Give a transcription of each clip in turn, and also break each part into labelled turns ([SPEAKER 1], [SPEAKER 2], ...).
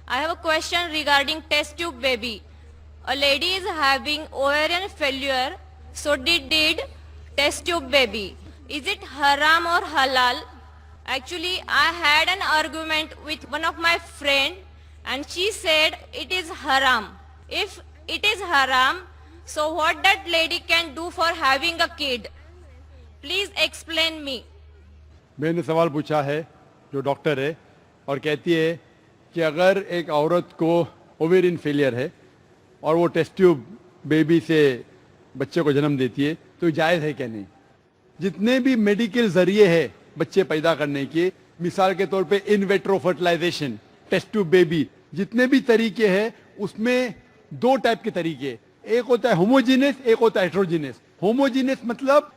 [SPEAKER 1] I have a question regarding test tube baby. A lady is having ovarian failure, so did test tube baby. Is it haram or halal? Actually, I had an argument with one of my friend and she said it is haram. If it is haram, so what that lady can do for having a kid? Please explain me.
[SPEAKER 2] मैंने सवाल पूछा है जो doctor है और कहती है कि अगर एक औरत को ओवेरियन फेलियर है और वो टेस्ट ट्यूब बेबी से बच्चे को जन्म देती है तो जायज़ है क्या नहीं. जितने भी मेडिकल जरिए है बच्चे पैदा करने के, मिसाल के तौर पे इन वेट्रो फर्टिलाइजेशन, टेस्ट ट्यूब बेबी, जितने भी तरीके हैं उसमें दो टाइप के तरीके. एक होता है होमोजीनियस, एक होता है हेट्रोजीनियस. होमोजीनियस मतलब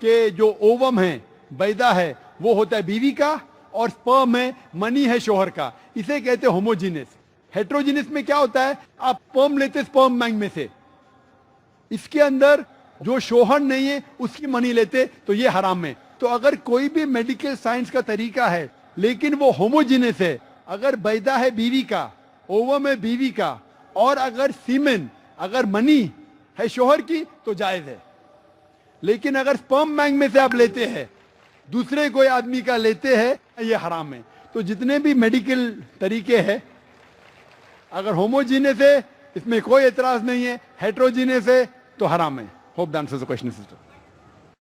[SPEAKER 2] कि जो ओवम है, बैदा है, वो होता है बीवी का और स्पर्म है, मनी है शोहर का. इसे कहते हैं होमोजीनियस. हेट्रोजीनियस में क्या होता है, आप स्पर्म लेते स्पर्म बैंक में से, इसके अंदर जो शोहर नहीं है उसकी मनी लेते, तो ये हराम है. तो अगर कोई भी मेडिकल साइंस का तरीका है लेकिन वो होमोजीनियस है, अगर बैदा है बीवी का, ओवम है बीवी का, और अगर सीमेन, अगर मनी है शोहर की, तो जायज है. लेकिन अगर स्पर्म बैंक में से आप लेते हैं, दूसरे कोई आदमी का लेते हैं, ये हराम है. तो जितने भी मेडिकल तरीके हैं, अगर होमोजीनियस है इसमें कोई एतराज नहीं है, हेट्रोजीनियस है तो हराम है. Hope that answers the question sister.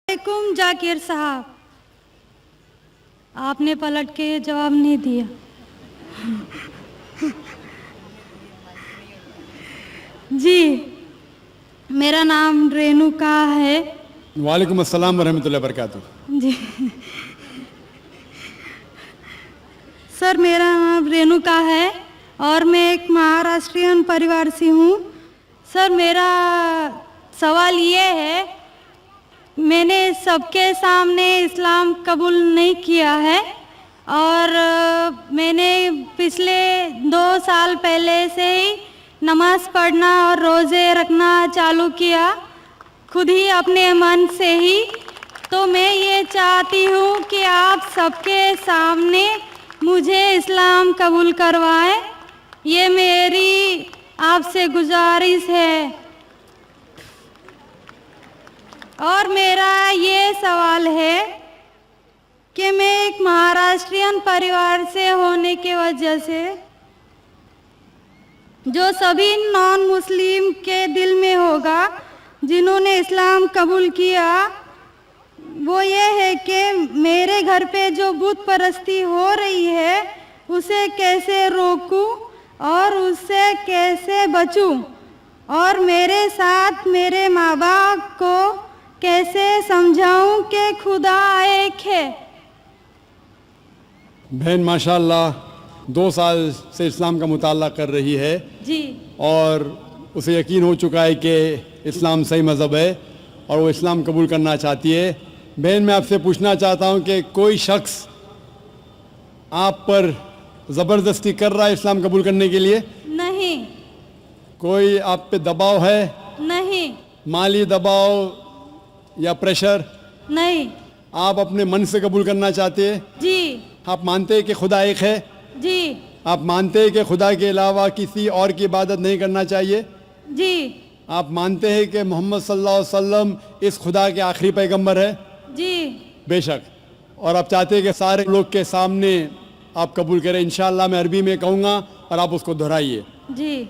[SPEAKER 3] वालेकुम जाकिर साहब, आपने पलट के जवाब नहीं दिया. जी, मेरा नाम रेणुका है.
[SPEAKER 2] वालेकुम अस्सलाम वरहमतुल्लाहि वबरकातुह.
[SPEAKER 3] जी सर, मेरा नाम रेणुका है और मैं एक महाराष्ट्रियन परिवार से हूँ. सर, मेरा सवाल ये है, मैंने सबके सामने इस्लाम कबूल नहीं किया है और मैंने पिछले 2 साल पहले से ही नमाज़ पढ़ना और रोज़े रखना चालू किया, खुद ही अपने मन से ही. तो मैं ये चाहती हूँ कि आप सबके सामने मुझे इस्लाम कबूल करवाएं. ये मेरी आपसे गुजारिश है. और मेरा ये सवाल है कि मैं एक महाराष्ट्रियन परिवार से होने की वजह से, जो सभी नॉन मुस्लिम के दिल में होगा जिन्होंने इस्लाम कबूल किया, वो ये है कि मेरे घर पे जो बुत परस्ती हो रही है उसे कैसे रोकूं और उससे कैसे बचूं, और मेरे साथ मेरे माँ बाप को कैसे समझाऊं कि खुदा एक है.
[SPEAKER 2] बहन माशाल्लाह 2 साल से इस्लाम का मुताला कर रही है
[SPEAKER 3] जी,
[SPEAKER 2] और उसे यकीन हो चुका है कि इस्लाम सही मज़हब है और वो इस्लाम कबूल करना चाहती है. बहन, मैं आपसे पूछना चाहता हूँ कि कोई शख्स आप पर ज़बरदस्ती कर रहा है इस्लाम कबूल करने के लिए?
[SPEAKER 3] नहीं.
[SPEAKER 2] कोई आप पे दबाव है?
[SPEAKER 3] नहीं.
[SPEAKER 2] माली दबाव या प्रेशर?
[SPEAKER 3] नहीं.
[SPEAKER 2] आप अपने मन से कबूल करना चाहते हैं?
[SPEAKER 3] जी.
[SPEAKER 2] आप मानते हैं कि खुदा एक है?
[SPEAKER 3] जी.
[SPEAKER 2] आप मानते हैं कि खुदा के अलावा किसी और की इबादत नहीं करना चाहिए?
[SPEAKER 3] जी.
[SPEAKER 2] आप मानते हैं कि मोहम्मद सल्लल्लाहु अलैहि वसल्लम इस खुदा के आखिरी पैगंबर है?
[SPEAKER 3] जी.
[SPEAKER 2] बेशक. और आप चाहते हैं कि सारे लोग के सामने आप कबूल करें? इंशाअल्लाह मैं अरबी में कहूँगा और आप उसको दोहराइए.
[SPEAKER 3] जी.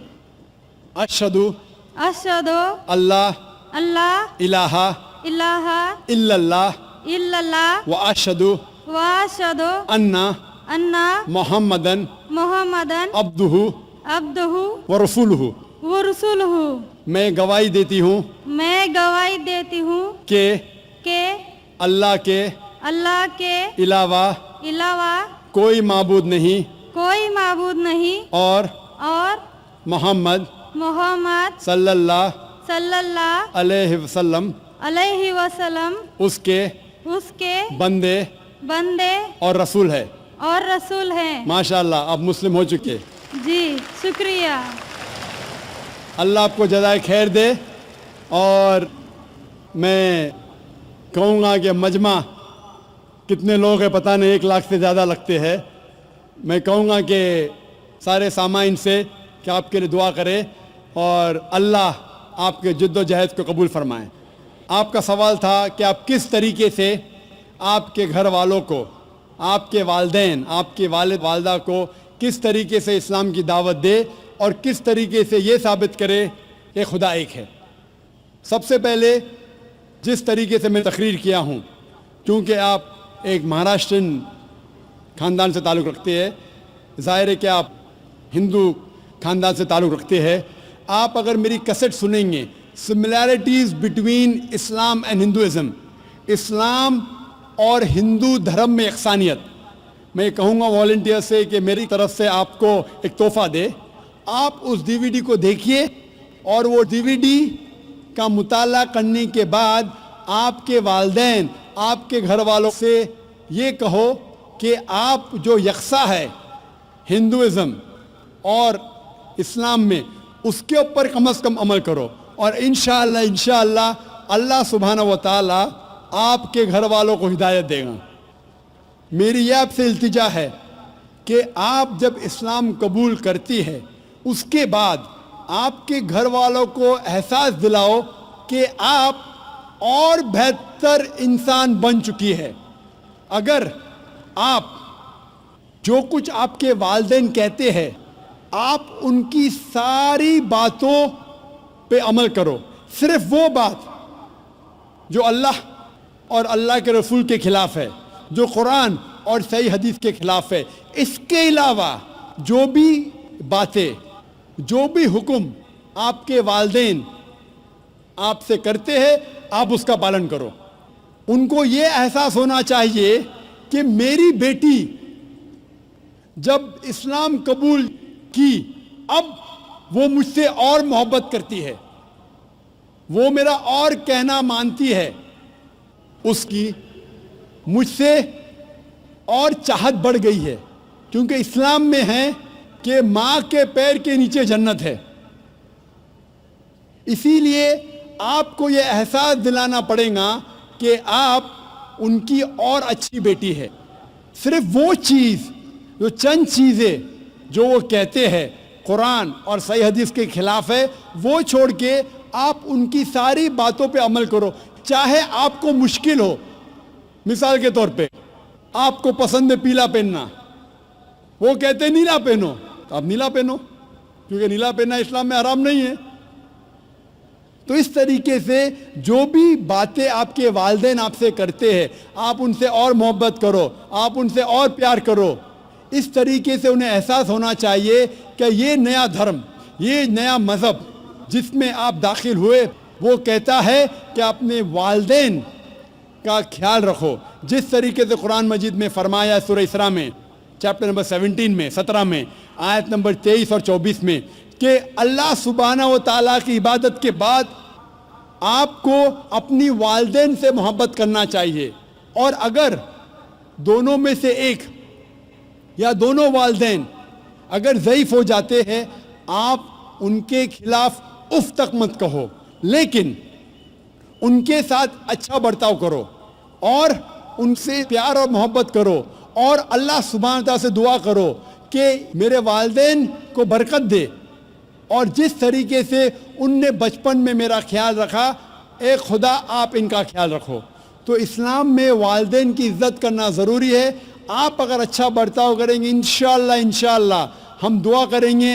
[SPEAKER 2] अशहदु
[SPEAKER 3] अशहदु
[SPEAKER 2] अल्लाह
[SPEAKER 3] अल्लाह
[SPEAKER 2] इलाहा
[SPEAKER 3] इलाहा
[SPEAKER 2] इल्लल्लाह
[SPEAKER 3] इल्लल्लाह
[SPEAKER 2] व अशहदु
[SPEAKER 3] व अशहदु
[SPEAKER 2] अन्ना
[SPEAKER 3] अन्ना
[SPEAKER 2] मोहम्मदन
[SPEAKER 3] मुहम्मदन
[SPEAKER 2] अब्दुहु
[SPEAKER 3] अब्दुहु
[SPEAKER 2] व रसूलुहु.
[SPEAKER 3] व रसूलुहु.
[SPEAKER 2] मैं गवाही देती हूँ
[SPEAKER 3] मैं गवाही देती हूँ
[SPEAKER 2] कि
[SPEAKER 3] अल्लाह के
[SPEAKER 2] अलावा
[SPEAKER 3] अलावा
[SPEAKER 2] कोई माबूद नहीं
[SPEAKER 3] कोई माबूद नहीं
[SPEAKER 2] और मोहम्मद सल्लल्लाहु अलैहि वसल्लम उसके बंदे और रसूल है. माशाअल्लाह, आप मुस्लिम हो चुके.
[SPEAKER 3] जी, शुक्रिया.
[SPEAKER 2] अल्लाह आपको जज़ाए खैर दे. और मैं कहूँगा कि मजमा कितने लोग हैं पता नहीं, 1 लाख से ज़्यादा लगते हैं. मैं कहूँगा कि سارے سامعین سے کہ آپ کے لیے دعا کرے اور اللہ آپ کے جد و جہد کو قبول فرمائیں۔ آپ کا سوال تھا کہ آپ کس طریقے سے آپ کے گھر والوں کو، آپ کے والدین، آپ کے والد والدہ کو کس طریقے سے اسلام کی دعوت دے اور کس طریقے سے یہ ثابت کرے کہ خدا ایک ہے۔ سب سے پہلے جس طریقے سے میں تقریر کیا ہوں، چونکہ آپ ایک مہاراشٹرن خاندان سے تعلق رکھتے ہیں، ظاہر ہے کہ آپ ہندو خاندان سے تعلق رکھتے ہیں، آپ اگر میری کیسٹ سنیں گے similarities between Islam and Hinduism, Islam اور ہندو دھرم میں یکسانیت، میں کہوں گا والنٹیئر سے کہ میری طرف سے آپ کو ایک تحفہ دے، آپ اس ڈی وی ڈی کو دیکھیے اور وہ ڈی وی ڈی کا مطالعہ کرنے کے بعد آپ کے والدین، آپ کے گھر والوں سے یہ کہو کہ آپ جو یکساں ہے ہندوازم اور اسلام میں، اس کے اوپر کم از کم عمل کرو، اور انشاءاللہ اللہ سبحانہ و تعالی آپ کے گھر والوں کو ہدایت دے گا۔ میری یہ آپ سے التجا ہے کہ آپ جب اسلام قبول کرتی ہے اس کے بعد آپ کے گھر والوں کو احساس دلاؤ کہ آپ اور بہتر انسان بن چکی ہے۔ اگر آپ جو کچھ آپ کے والدین کہتے ہیں آپ ان کی ساری باتوں پہ عمل کرو، صرف وہ بات جو اللہ اور اللہ کے رسول کے خلاف ہے، جو قرآن اور صحیح حدیث کے خلاف ہے، اس کے علاوہ جو بھی باتیں، جو بھی حکم آپ کے والدین آپ سے کرتے ہیں آپ اس کا پالن کرو۔ ان کو یہ احساس ہونا چاہیے کہ میری بیٹی جب اسلام قبول کی اب وہ مجھ سے اور محبت کرتی ہے، وہ میرا اور کہنا مانتی ہے، اس کی مجھ سے اور چاہت بڑھ گئی ہے، کیونکہ اسلام میں ہے کہ ماں کے پیر کے نیچے جنت ہے۔ اسی لیے آپ کو یہ احساس دلانا پڑے گا کہ آپ ان کی اور اچھی بیٹی ہے۔ صرف وہ چیز، جو چند چیزیں جو وہ کہتے ہیں قرآن اور صحیح حدیث کے خلاف ہے، وہ چھوڑ کے آپ ان کی ساری باتوں پہ عمل کرو، چاہے آپ کو مشکل ہو۔ مثال کے طور پہ آپ کو پسند ہے پیلا پہننا، وہ کہتے ہیں نیلا پہنو، تو آپ نیلا پہنو، کیونکہ نیلا پہننا اسلام میں حرام نہیں ہے۔ تو اس طریقے سے جو بھی باتیں آپ کے والدین آپ سے کرتے ہیں آپ ان سے اور محبت کرو، آپ ان سے اور پیار کرو۔ اس طریقے سے انہیں احساس ہونا چاہیے کہ یہ نیا دھرم، یہ نیا مذہب جس میں آپ داخل ہوئے وہ کہتا ہے کہ اپنے والدین کا خیال رکھو، جس طریقے سے قرآن مجید میں فرمایا سورہ اسراء میں چیپٹر نمبر 17 میں آیت نمبر 23 اور 24 میں کہ اللہ سبحانہ و تعالیٰ کی عبادت کے بعد آپ کو اپنی والدین سے محبت کرنا چاہیے، اور اگر دونوں میں سے ایک یا دونوں والدین اگر ضعیف ہو جاتے ہیں آپ ان کے خلاف اف تک مت کہو، لیکن ان کے ساتھ اچھا برتاؤ کرو اور ان سے پیار اور محبت کرو، اور اللہ سبحانہ تعالیٰ سے دعا کرو کہ میرے والدین کو برکت دے، اور جس طریقے سے ان نے بچپن میں میرا خیال رکھا اے خدا آپ ان کا خیال رکھو۔ تو اسلام میں والدین کی عزت کرنا ضروری ہے۔ آپ اگر اچھا برتاؤ کریں گے انشاءاللہ ہم دعا کریں گے